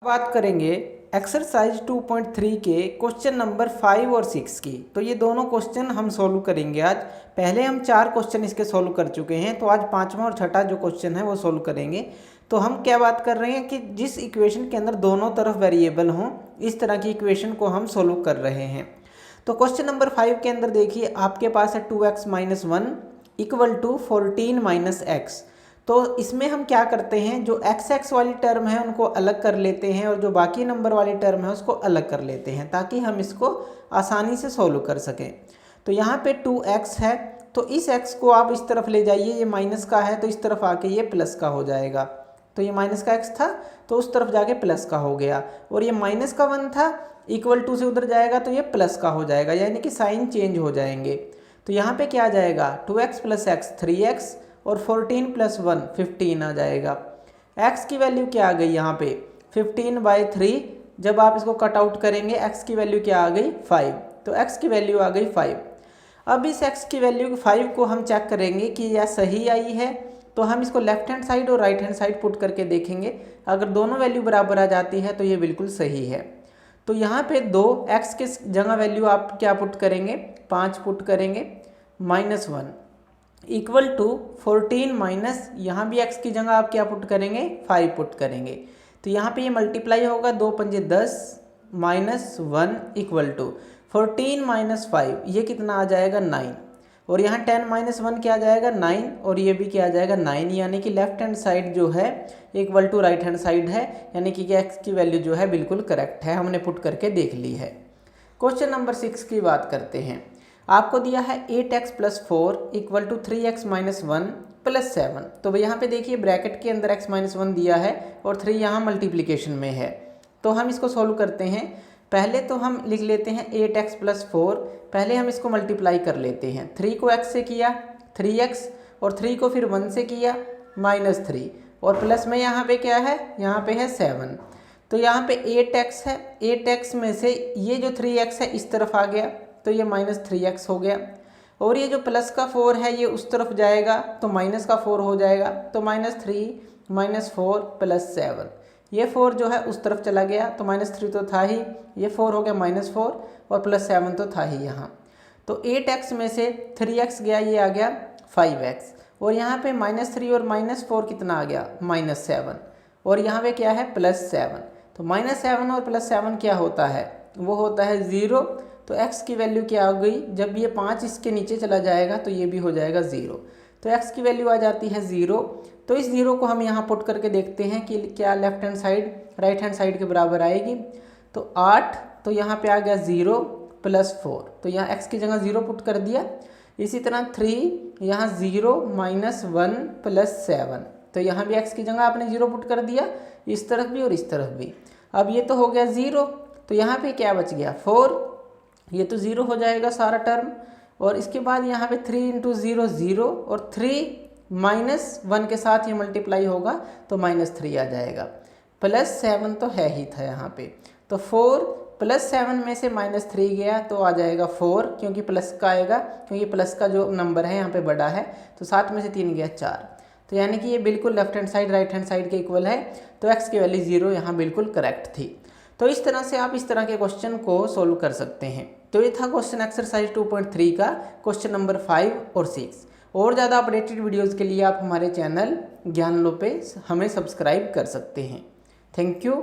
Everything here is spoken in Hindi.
बात करेंगे एक्सरसाइज 2.3 के क्वेश्चन नंबर 5 और 6 की। तो ये दोनों क्वेश्चन हम सोल्व करेंगे आज। पहले हम 4 क्वेश्चन इसके सोल्व कर चुके हैं, तो आज 5वां और छठा जो क्वेश्चन है वो सोल्व करेंगे। तो हम क्या बात कर रहे हैं कि जिस इक्वेशन के अंदर दोनों तरफ वेरिएबल हों, इस तरह की इक्वेशन को हम सोल्व कर रहे हैं। तो क्वेश्चन नंबर 5 के अंदर देखिए, आपके पास है 2x - 1 इक्वल टू 14 - x। तो इसमें हम क्या करते हैं, जो x वाली टर्म है उनको अलग कर लेते हैं और जो बाकी नंबर वाली टर्म है उसको अलग कर लेते हैं, ताकि हम इसको आसानी से सॉल्व कर सकें। तो यहाँ पे 2x है, तो इस x को आप इस तरफ ले जाइए, ये माइनस का है तो इस तरफ आके ये प्लस का हो जाएगा। तो ये माइनस का x था तो उस तरफ जाके प्लस का हो गया, और ये माइनस का 1 था, इक्वल टू से उधर जाएगा तो ये प्लस का हो जाएगा, यानी कि साइन चेंज हो जाएंगे। तो यहाँ पे क्या आ जाएगा, 2x + x 3x और 14 + 1 15 आ जाएगा। x की वैल्यू क्या आ गई यहाँ पे 15/3। जब आप इसको कट आउट करेंगे x की वैल्यू क्या आ गई 5, तो x की वैल्यू आ गई 5। अब इस x की वैल्यू 5 को हम चेक करेंगे कि यह सही आई है, तो हम इसको लेफ्ट हैंड साइड और राइट हैंड साइड पुट करके देखेंगे। अगर दोनों वैल्यू बराबर आ जाती है तो ये बिल्कुल सही है। तो यहाँ पे 2x के जगह वैल्यू आप क्या पुट करेंगे, 5 पुट करेंगे, -1 इक्वल टू 14 माइनस, यहाँ भी x की जगह आप क्या पुट करेंगे 5 पुट करेंगे। तो यहाँ पे ये मल्टीप्लाई होगा, 2 पंजे 10 -1 इक्वल टू 14 - 5, ये कितना आ जाएगा 9। और यहाँ 10 - 1 क्या आ जाएगा 9, और ये भी क्या आ जाएगा 9, यानी कि लेफ्ट हैंड साइड जो है equal to right hand side है, यानी कि x की वैल्यू जो है बिल्कुल करेक्ट है, हमने पुट करके देख ली है। क्वेश्चन नंबर 6 की बात करते हैं। आपको दिया है 8x + 4 इक्वल टू 3x - 1 + 7। तो यहाँ पे देखिए ब्रैकेट के अंदर x - 1 दिया है और 3 यहाँ मल्टीप्लिकेशन में है। तो हम इसको सॉल्व करते हैं। पहले तो हम लिख लेते हैं 8x + 4, पहले हम इसको मल्टीप्लाई कर लेते हैं। 3 को x से किया 3x, और 3 को फिर 1 से किया -3, और प्लस में यहाँ पे क्या है, यहाँ पे है 7। तो यहाँ पे 8x है, 8x में से ये जो 3x है इस तरफ आ गया, तो ये -3x हो गया, और ये जो प्लस का 4 है ये उस तरफ जाएगा तो माइनस का 4 हो जाएगा। तो -3 - 4 + 7, ये 4 जो है उस तरफ चला गया, तो -3 तो था ही, ये 4 हो गया -4, और +7 तो था ही यहाँ। तो 8x में से 3x गया, ये आ गया 5x, और यहाँ पे -3 और -4 कितना आ गया -7, और यहाँ पे क्या है +7। तो -7 और +7 क्या होता है, वो होता है 0। तो x की वैल्यू क्या हो गई, जब ये 5 इसके नीचे चला जाएगा तो ये भी हो जाएगा 0। तो x की वैल्यू आ जाती है 0। तो इस 0 को हम यहाँ पुट करके देखते हैं कि क्या left hand side right hand side के बराबर आएगी। तो 8, तो यहाँ पे आ गया 0 + 4, तो यहाँ x की जगह 0 पुट कर दिया। इसी तरह 3, यहाँ 0 - 1 + 7, तो यहाँ भी x की जगह आपने 0 पुट कर दिया, इस तरफ भी और इस तरफ भी। अब ये तो हो गया 0, तो यहाँ पे क्या बच गया 4, ये तो 0 हो जाएगा सारा टर्म। और इसके बाद यहाँ पे 3 × 0 0, और 3 - 1 के साथ ये मल्टीप्लाई होगा तो -3 आ जाएगा। +7 तो है ही था यहाँ पे, तो 4 + 7 में से -3 गया तो आ जाएगा 4, क्योंकि प्लस का आएगा, क्योंकि प्लस का जो नंबर है यहाँ पे बड़ा है। तो 7 में से 3 गया 4, तो यानी कि ये बिल्कुल left hand side right hand side के इक्वल है। तो x की वैल्यू 0 यहाँ बिल्कुल करेक्ट थी। तो इस तरह से आप इस तरह के क्वेश्चन को सोल्व कर सकते हैं। तो ये था क्वेश्चन एक्सरसाइज 2.3 का क्वेश्चन नंबर 5 और 6। और ज़्यादा अपडेटेड वीडियोस के लिए आप हमारे चैनल ज्ञान लो पे हमें सब्सक्राइब कर सकते हैं। Thank you.